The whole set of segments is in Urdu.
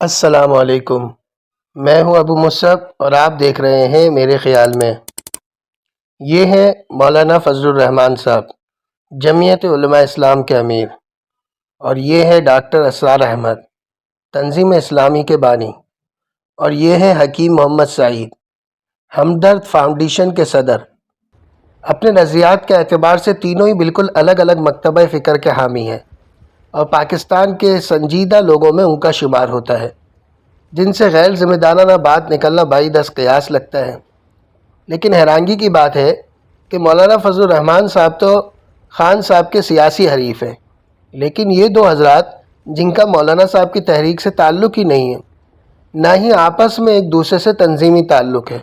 السلام علیکم۔ میں ہوں ابو مصعب اور آپ دیکھ رہے ہیں میرے خیال میں۔ یہ ہیں مولانا فضل الرحمان صاحب، جمعیت علماء اسلام کے امیر، اور یہ ہے ڈاکٹر اسرار احمد، تنظیم اسلامی کے بانی، اور یہ ہے حکیم محمد سعید، ہمدرد فاؤنڈیشن کے صدر۔ اپنے نظریات کے اعتبار سے تینوں ہی بالکل الگ الگ مکتبہ فکر کے حامی ہیں، اور پاکستان کے سنجیدہ لوگوں میں ان کا شمار ہوتا ہے، جن سے غیر ذمہ دارانہ بات نکلنا بعید از قیاس لگتا ہے۔ لیکن حیرانگی کی بات ہے کہ مولانا فضل الرحمان صاحب تو خان صاحب کے سیاسی حریف ہیں، لیکن یہ دو حضرات جن کا مولانا صاحب کی تحریک سے تعلق ہی نہیں ہے، نہ ہی آپس میں ایک دوسرے سے تنظیمی تعلق ہے،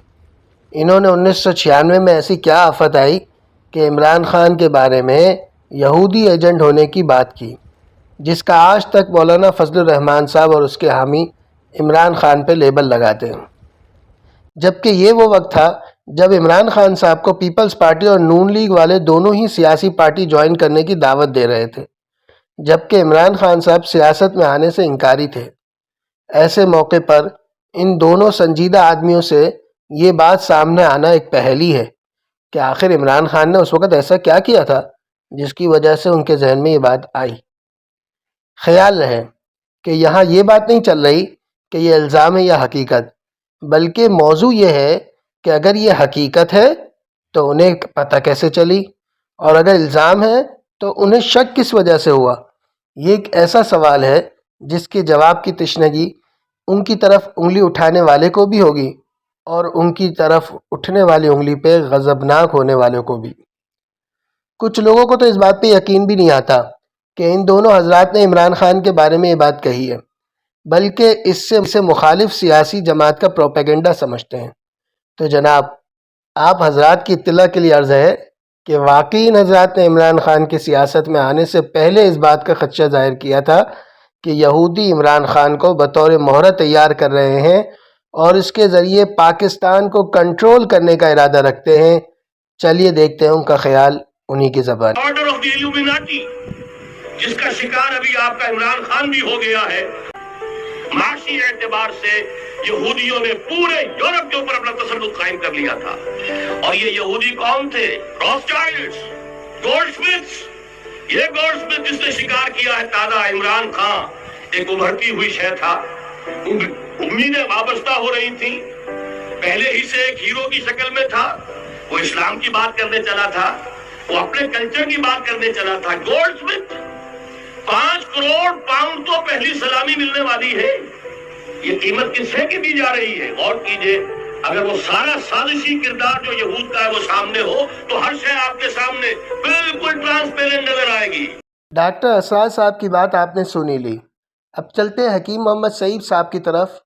انہوں نے 1996 میں ایسی کیا آفت آئی کہ عمران خان کے بارے میں یہودی ایجنٹ ہونے کی بات کی، جس کا آج تک مولانا فضل الرحمان صاحب اور اس کے حامی عمران خان پہ لیبل لگاتے ہیں، جبکہ یہ وہ وقت تھا جب عمران خان صاحب کو پیپلز پارٹی اور نون لیگ والے دونوں ہی سیاسی پارٹی جوائن کرنے کی دعوت دے رہے تھے، جبکہ عمران خان صاحب سیاست میں آنے سے انکاری تھے۔ ایسے موقع پر ان دونوں سنجیدہ آدمیوں سے یہ بات سامنے آنا ایک پہیلی ہے کہ آخر عمران خان نے اس وقت ایسا کیا کیا تھا جس کی وجہ سے ان کے ذہن میں یہ بات آئی۔ خیال رہے کہ یہاں یہ بات نہیں چل رہی کہ یہ الزام ہے یا حقیقت، بلکہ موضوع یہ ہے کہ اگر یہ حقیقت ہے تو انہیں پتہ کیسے چلی، اور اگر الزام ہے تو انہیں شک کس وجہ سے ہوا۔ یہ ایک ایسا سوال ہے جس کے جواب کی تشنگی ان کی طرف انگلی اٹھانے والے کو بھی ہوگی، اور ان کی طرف اٹھنے والی انگلی پہ غضبناک ہونے والوں کو بھی۔ کچھ لوگوں کو تو اس بات پہ یقین بھی نہیں آتا کہ ان دونوں حضرات نے عمران خان کے بارے میں یہ بات کہی ہے، بلکہ اسے مخالف سیاسی جماعت کا پروپیگنڈا سمجھتے ہیں۔ تو جناب، آپ حضرات کی اطلاع کے لیے عرض ہے کہ واقعی ان حضرات نے عمران خان کی سیاست میں آنے سے پہلے اس بات کا خدشہ ظاہر کیا تھا کہ یہودی عمران خان کو بطور مہرہ تیار کر رہے ہیں اور اس کے ذریعے پاکستان کو کنٹرول کرنے کا ارادہ رکھتے ہیں۔ چلیے دیکھتے ہیں ان کا خیال انہی کی زبان۔ آرڈر آف دی ایلومیناٹی، جس کا شکار ابھی آپ کا عمران خان بھی ہو گیا ہے۔ معاشی اعتبار سے یہودیوں نے پورے یورپ کے اوپر اپنا تسلط قائم کر لیا تھا، اور یہ یہودی کون تھے؟ روتھشائلڈز، گولڈ سمتھس۔ یہ گولڈ سمتھ جس نے شکار کیا ہے تازہ عمران خان ایک ابھرتی ہوئی شے تھا، امیدیں وابستہ ہو رہی تھیں، پہلے ہی سے ایک ہیرو کی شکل میں تھا، وہ اسلام کی بات کرنے چلا تھا، وہ اپنے کلچر کی بات کرنے چلا تھا۔ گولڈ سمتھ 5 کروڑ پاؤنڈ تو پہلی سلامی ملنے والی ہے، یہ قیمت کس سے کی دی جا رہی ہے؟ غور کیجئے، اگر وہ سارا سازشی کردار جو یہود کا ہے وہ سامنے ہو تو ہر شے آپ کے سامنے بالکل ٹرانسپیرنٹ نظر آئے گی۔ ڈاکٹر اسرار صاحب کی بات آپ نے سنی لی، اب چلتے ہیں حکیم محمد سعید صاحب کی طرف۔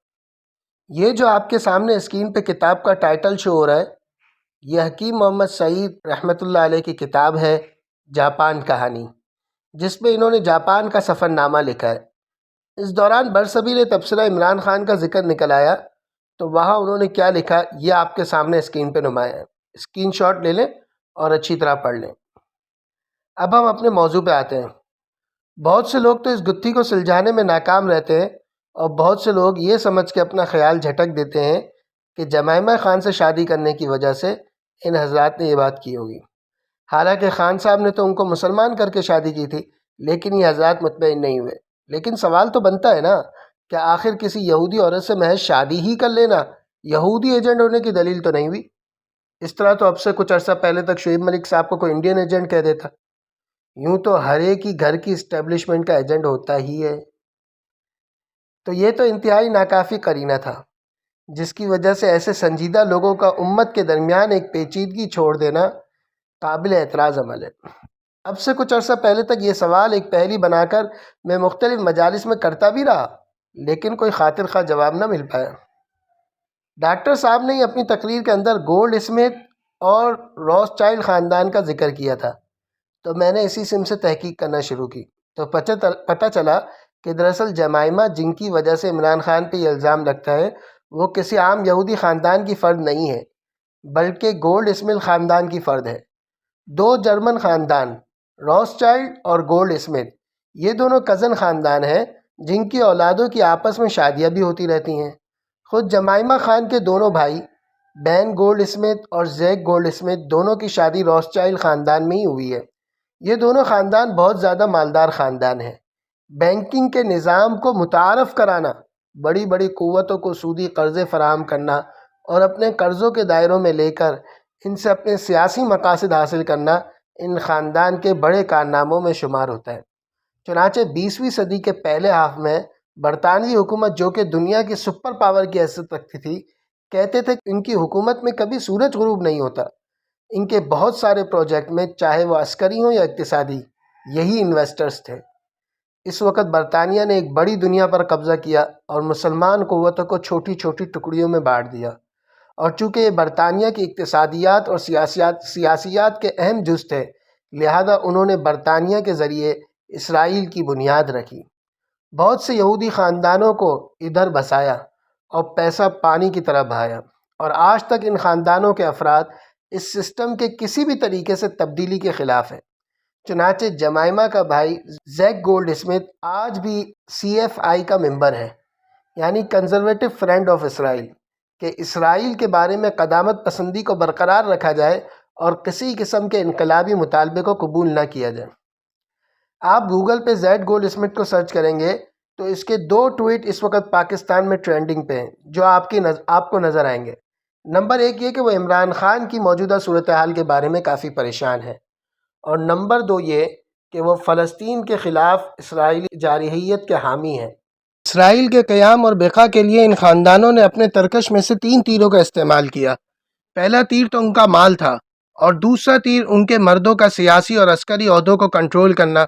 یہ جو آپ کے سامنے اسکرین پہ کتاب کا ٹائٹل شو ہو رہا ہے، یہ حکیم محمد سعید رحمۃ اللہ علیہ کی کتاب ہے جاپان کہانی، جس میں انہوں نے جاپان کا سفر نامہ لکھا ہے۔ اس دوران برسبیل تبصرہ عمران خان کا ذکر نکل آیا تو وہاں انہوں نے کیا لکھا یہ آپ کے سامنے اسکرین پہ نمایاں ہے، اسکرین شاٹ لے لیں اور اچھی طرح پڑھ لیں۔ اب ہم اپنے موضوع پہ آتے ہیں۔ بہت سے لوگ تو اس گتھی کو سلجھانے میں ناکام رہتے ہیں، اور بہت سے لوگ یہ سمجھ کے اپنا خیال جھٹک دیتے ہیں کہ جمائمہ خان سے شادی کرنے کی وجہ سے ان حضرات نے یہ بات کی ہوگی، حالانکہ خان صاحب نے تو ان کو مسلمان کر کے شادی کی تھی، لیکن یہ حضرات مطمئن نہیں ہوئے۔ لیکن سوال تو بنتا ہے نا کہ آخر کسی یہودی عورت سے محض شادی ہی کر لینا یہودی ایجنٹ ہونے کی دلیل تو نہیں ہوئی؟ اس طرح تو اب سے کچھ عرصہ پہلے تک شعیب ملک صاحب کو کوئی انڈین ایجنٹ کہہ دیتا۔ یوں تو ہر ایک ہی گھر کی اسٹیبلشمنٹ کا ایجنٹ ہوتا ہی ہے۔ تو یہ تو انتہائی ناکافی قرینہ تھا، جس کی وجہ سے ایسے سنجیدہ لوگوں کا امت کے درمیان ایک پیچیدگی چھوڑ دینا قابل اعتراض عمل ہے۔ اب سے کچھ عرصہ پہلے تک یہ سوال ایک پہیلی بنا کر میں مختلف مجالس میں کرتا بھی رہا، لیکن کوئی خاطر خواہ جواب نہ مل پایا۔ ڈاکٹر صاحب نے اپنی تقریر کے اندر گولڈ اسمتھ اور روتھشائلڈ خاندان کا ذکر کیا تھا، تو میں نے اسی سم سے تحقیق کرنا شروع کی تو پتہ چلا کہ دراصل جمائمہ جن کی وجہ سے عمران خان پہ یہ الزام لگتا ہے وہ کسی عام یہودی خاندان کی فرد نہیں ہے، بلکہ گولڈ اسمتھ خاندان کی فرد ہے۔ 2 جرمن خاندان روتھشائلڈ اور گولڈ اسمتھ، یہ دونوں کزن خاندان ہیں جن کی اولادوں کی آپس میں شادیاں بھی ہوتی رہتی ہیں۔ خود جمائمہ خان کے دونوں بھائی بین گولڈ اسمتھ اور زیک گولڈ اسمتھ دونوں کی شادی روتھسچائلڈ خاندان میں ہی ہوئی ہے۔ یہ دونوں خاندان بہت زیادہ مالدار خاندان ہیں۔ بینکنگ کے نظام کو متعارف کرانا، بڑی بڑی قوتوں کو سودی قرضے فراہم کرنا اور اپنے قرضوں کے دائروں میں لے کر ان سے اپنے سیاسی مقاصد حاصل کرنا ان خاندان کے بڑے کارناموں میں شمار ہوتا ہے۔ چنانچہ 20ویں صدی کے پہلے ہاف میں برطانوی حکومت، جو کہ دنیا کی سپر پاور کی حیثیت رکھتی تھی، کہتے تھے کہ ان کی حکومت میں کبھی سورج غروب نہیں ہوتا۔ ان کے بہت سارے پروجیکٹ میں، چاہے وہ عسکری ہوں یا اقتصادی، یہی انویسٹرز تھے۔ اس وقت برطانیہ نے ایک بڑی دنیا پر قبضہ کیا اور مسلمان قوتوں کو چھوٹی چھوٹی ٹکڑیوں میں بانٹ دیا، اور چونکہ یہ برطانیہ کی اقتصادیات اور سیاسیات کے اہم جز تھے، لہذا انہوں نے برطانیہ کے ذریعے اسرائیل کی بنیاد رکھی، بہت سے یہودی خاندانوں کو ادھر بسایا اور پیسہ پانی کی طرح بہایا، اور آج تک ان خاندانوں کے افراد اس سسٹم کے کسی بھی طریقے سے تبدیلی کے خلاف ہیں۔ چنانچہ جمائمہ کا بھائی زیک گولڈ اسمتھ آج بھی CFI کا ممبر ہے، یعنی کنزرویٹو فرینڈ آف اسرائیل، کہ اسرائیل کے بارے میں قدامت پسندی کو برقرار رکھا جائے اور کسی قسم کے انقلابی مطالبے کو قبول نہ کیا جائے۔ آپ گوگل پہ زیک گولڈ اسمتھ کو سرچ کریں گے تو اس کے 2 ٹویٹ اس وقت پاکستان میں ٹرینڈنگ پہ ہیں، جو آپ کو نظر آئیں گے۔ نمبر 1 یہ کہ وہ عمران خان کی موجودہ صورتحال کے بارے میں کافی پریشان ہے، اور نمبر 2 یہ کہ وہ فلسطین کے خلاف اسرائیلی جارحیت کے حامی ہیں۔ اسرائیل کے قیام اور بقا کے لیے ان خاندانوں نے اپنے ترکش میں سے 3 تیروں کا استعمال کیا۔ پہلا تیر تو ان کا مال تھا، اور دوسرا تیر ان کے مردوں کا سیاسی اور عسکری عہدوں کو کنٹرول کرنا،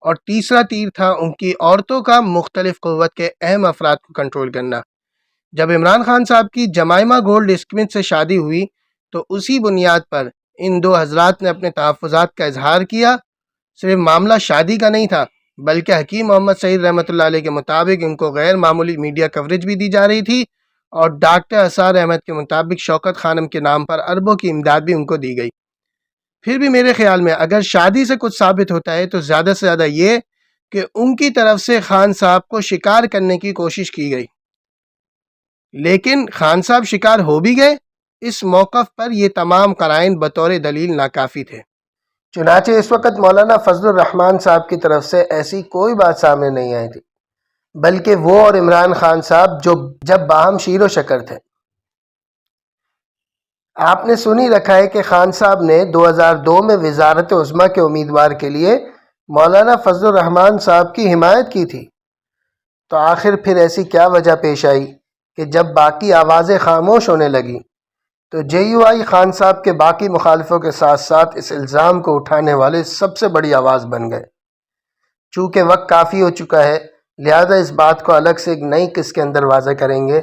اور تیسرا تیر تھا ان کی عورتوں کا مختلف قوت کے اہم افراد کو کنٹرول کرنا۔ جب عمران خان صاحب کی جمائمہ گولڈ اسمتھ سے شادی ہوئی تو اسی بنیاد پر ان 2 حضرات نے اپنے تحفظات کا اظہار کیا۔ صرف معاملہ شادی کا نہیں تھا، بلکہ حکیم محمد سعید رحمۃ اللہ علیہ کے مطابق ان کو غیر معمولی میڈیا کوریج بھی دی جا رہی تھی، اور ڈاکٹر اسرار احمد کے مطابق شوکت خانم کے نام پر اربوں کی امداد بھی ان کو دی گئی۔ پھر بھی میرے خیال میں اگر شادی سے کچھ ثابت ہوتا ہے تو زیادہ سے زیادہ یہ کہ ان کی طرف سے خان صاحب کو شکار کرنے کی کوشش کی گئی، لیکن خان صاحب شکار ہو بھی گئے۔ اس موقف پر یہ تمام قرائن بطور دلیل ناکافی تھے۔ چنانچہ اس وقت مولانا فضل الرحمان صاحب کی طرف سے ایسی کوئی بات سامنے نہیں آئی تھی، بلکہ وہ اور عمران خان صاحب جب باہم شیر و شکر تھے۔ آپ نے سن ہی رکھا ہے کہ خان صاحب نے 2002 میں وزارت عظمیٰ کے امیدوار کے لیے مولانا فضل الرحمان صاحب کی حمایت کی تھی۔ تو آخر پھر ایسی کیا وجہ پیش آئی کہ جب باقی آوازیں خاموش ہونے لگیں تو JUI خان صاحب کے باقی مخالفوں کے ساتھ ساتھ اس الزام کو اٹھانے والے سب سے بڑی آواز بن گئے؟ چونکہ وقت کافی ہو چکا ہے، لہذا اس بات کو الگ سے ایک نئی قسط کے اندر واضح کریں گے،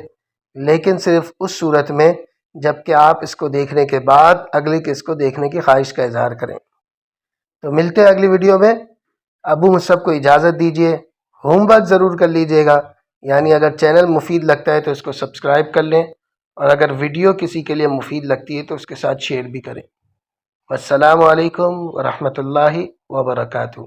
لیکن صرف اس صورت میں جب کہ آپ اس کو دیکھنے کے بعد اگلی قسط کو دیکھنے کی خواہش کا اظہار کریں۔ تو ملتے ہیں اگلی ویڈیو میں۔ ابو مصعب کو اجازت دیجیے، ہوم ورک ضرور کر لیجیے گا، یعنی اگر چینل مفید لگتا ہے تو اس کو سبسکرائب کر لیں، اور اگر ویڈیو کسی کے لیے مفید لگتی ہے تو اس کے ساتھ شیئر بھی کریں۔ السلام علیکم ورحمۃ اللہ وبرکاتہ۔